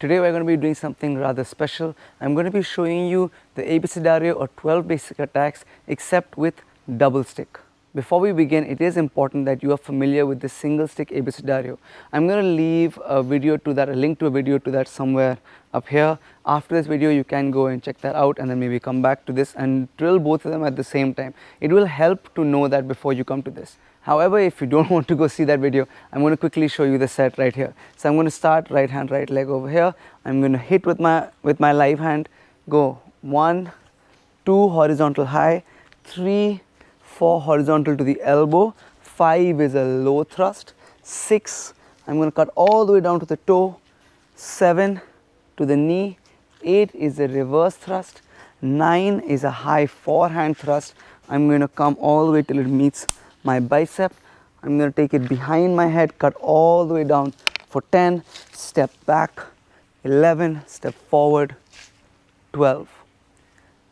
Today we're going to be doing something rather special. I'm going to be showing you the Abecedario or 12 basic attacks except with double stick. Before we begin, it is important that you are familiar with the single stick Abecedario. I'm going to leave a video to that, a link to a video to that somewhere up here. After this video you can go and check that out and then maybe come back to this and drill both of them at the same time. It will help to know that before you come to this. However, if you don't want to go see that video, I'm going to quickly show you the set right here. So I'm going to start right hand, right leg over here. I'm going to hit with my live hand, go 1, 2 horizontal high, 3, 4 horizontal to the elbow, 5 is a low thrust, 6 I'm going to cut all the way down to the toe, 7 to the knee, 8 is a reverse thrust, 9 is a high forehand thrust. I'm going to come all the way till it meets my bicep. I'm going to take it behind my head, cut all the way down for 10, step back, 11, step forward, 12.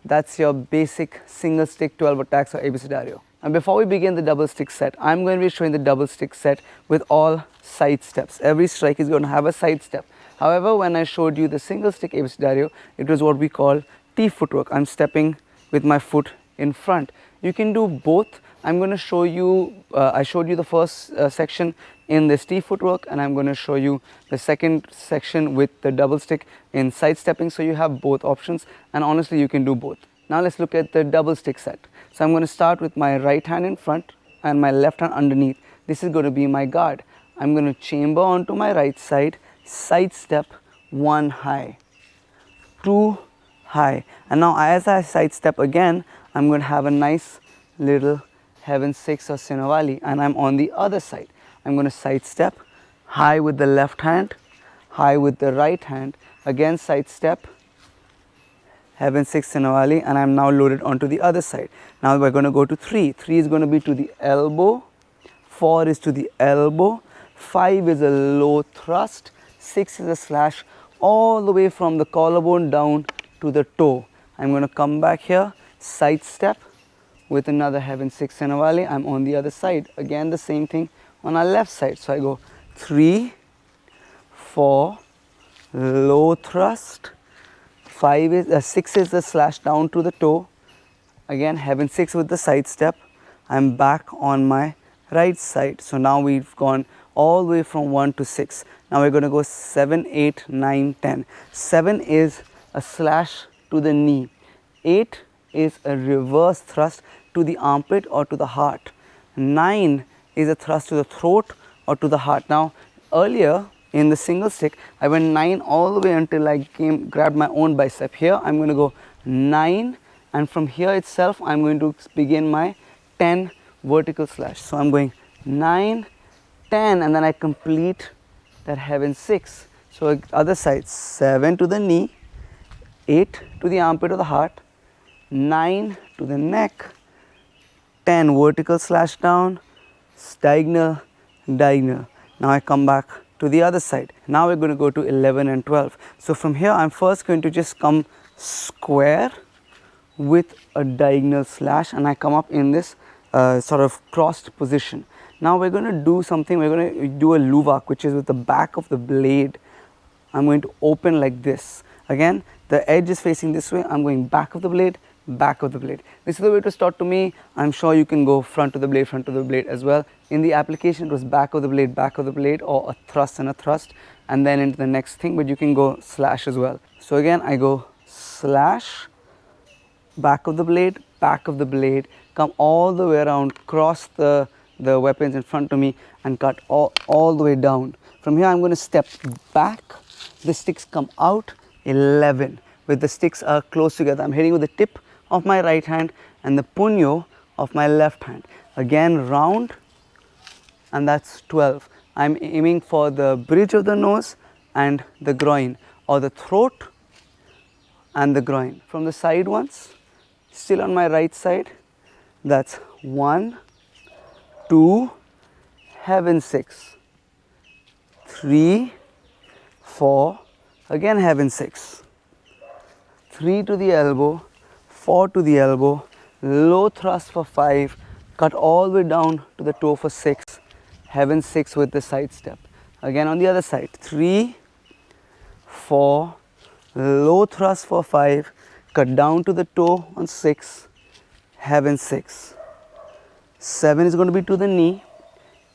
That's your basic single stick 12 attacks or Abecedario. And before we begin the double stick set, I'm going to be showing the double stick set with all side steps. Every strike is going to have a side step. However, when I showed you the single stick Abecedario, it was what we call T footwork. I'm stepping with my foot in front. You can do both. I'm going to show you, I showed you the first section in this T footwork, and I'm going to show you the second section with the double stick in side stepping, so you have both options, and honestly you can do both. Now let's look at the double stick set. So I'm going to start with my right hand in front and my left hand underneath. This is going to be my guard. I'm going to chamber onto my right side, side step, 1 high, 2 high, and now as I side step again, I'm going to have a nice little heaven 6 or Sinavali, and I'm on the other side. I'm going to side step, high with the left hand, high with the right hand, again side step, heaven 6 Sinavali, and I'm now loaded onto the other side. Now we're going to go to 3. 3 is going to be to the elbow, 4 is to the elbow, 5 is a low thrust, 6 is a slash all the way from the collarbone down to the toe. I'm going to come back here, side step with another heaven 6 Sinavali. I'm on the other side. Again the same thing on our left side. So I go 3, 4, low thrust, 6 is the slash down to the toe. Again heaven 6 with the side step. I'm back on my right side. So now we've gone all the way from 1 to 6. Now we're going to go 7, 8, 9, 10. 7 is a slash to the knee. 8 is a reverse thrust to the armpit or to the heart. 9 is a thrust to the throat or to the heart. Now earlier in the single stick, I went 9 all the way until I grabbed my own bicep. Here I'm going to go 9, and from here itself I'm going to begin my 10 vertical slash. So I'm going 9, 10, and then I complete that heaven 6. So other side, 7 to the knee, 8 to the armpit or the heart, 9 to the neck, 10 vertical slash down, diagonal, diagonal. Now I come back to the other side. Now we're going to go to 11 and 12. So from here I'm first going to just come square with a diagonal slash, and I come up in this sort of crossed position. Now we're going to do something, we're going to do a luvak, which is with the back of the blade. I'm going to open like this. Again, the edge is facing this way. I'm going back of the blade, back of the blade. This is the way to start to me. I'm sure you can go front of the blade, front of the blade as well. In the application, it was back of the blade, or a thrust and a thrust, and then into the next thing, but you can go slash as well. So again, I go slash, back of the blade, come all the way around, cross the weapons in front of me and cut all the way down. From here, I'm going to step back. The sticks come out, 11. With the sticks are close together. I'm hitting with the tip of my right hand and the punyo of my left hand. Again round, and that's 12. I'm aiming for the bridge of the nose and the groin, or the throat and the groin. From the side ones, still on my right side, that's 1, 2, heaven 6, 3, 4, again heaven 6, 3 to the elbow, 4 to the elbow, low thrust for 5, cut all the way down to the toe for 6, heaven 6 with the side step. Again on the other side, 3, 4, low thrust for 5, cut down to the toe on 6, heaven 6. 7 is going to be to the knee,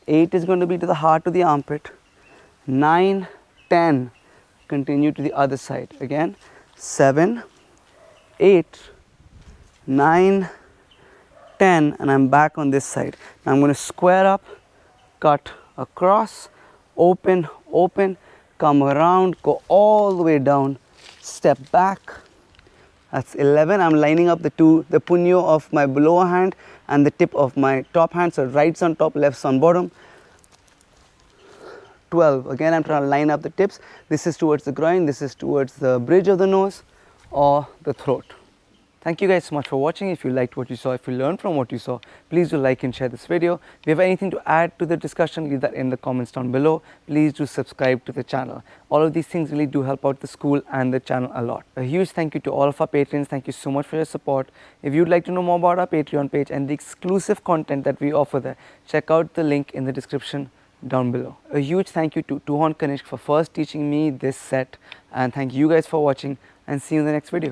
8 is going to be to the heart, to the armpit, 9, 10, continue to the other side. Again, 7, 8, 9, 10, and I'm back on this side. Now I'm going to square up, cut across, open, open, come around, go all the way down, step back. That's 11. I'm lining up the punyo of my lower hand and the tip of my top hand. So right's on top, left's on bottom. 12. Again, I'm trying to line up the tips. This is towards the groin, this is towards the bridge of the nose or the throat. Thank you guys so much for watching. If you liked what you saw, if you learned from what you saw, please do like and share this video. If you have anything to add to the discussion, leave that in the comments down below. Please do subscribe to the channel. All of these things really do help out the school and the channel a lot. A huge thank you to all of our patrons. Thank you so much for your support. If you'd like to know more about our Patreon page and the exclusive content that we offer there, check out the link in the description down below. A huge thank you to Tuhon for first teaching me this set, and thank you guys for watching, and see you in the next video.